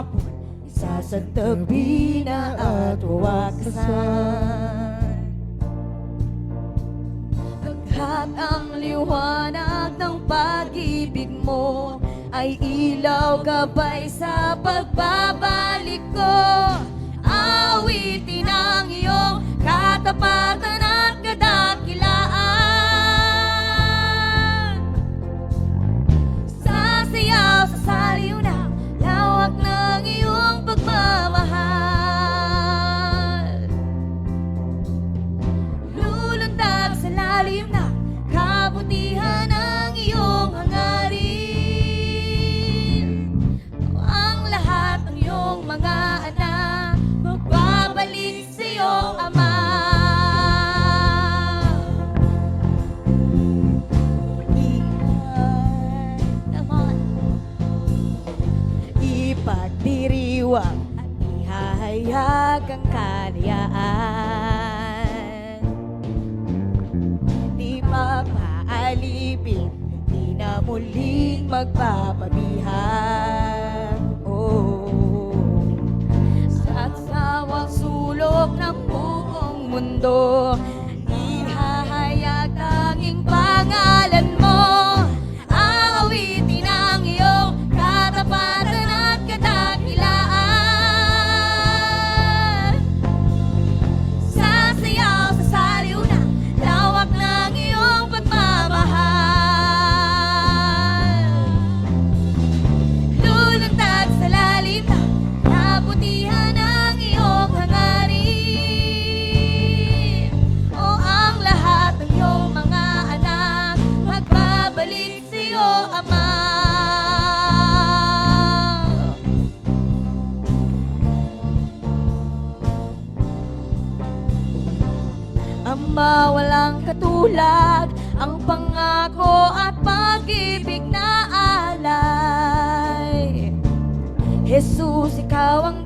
hapon, isasagtabi na at wawakasan. Pagkat ang liwanag ng pag-ibig mo ay ilaw gabay sa pagbabalik ko. Awitin ang iyong katapatan at kadakilaan. Sasayaw sa saliw na lawak ng iyong pagmamahal. Lulundag sa lalim na kabutihan ng iyong hangarin. Ang lahat ng iyong mga anak magbabalik sa iyong Ama. Ipagdiriwang at ihahayag ang kalayaan. Di mapaalipin, di na muling magpapabihag. Oh, sa sawang sulok ng buong mundo, ihahayag tanging pangalan mo. Aawitin ang iyong katapatan at kadakilaan. Sasayaw sa saliw na lawak ng iyong pagmamahal. Lulundag sa lalim na kabutihan ng iyong hangarin. O ang lahat ng iyong mga anak magbabalik sa iyo, Ama. Ama, walang katulad ang pangako at pag-ibig na alay. Jesus, ikaw ang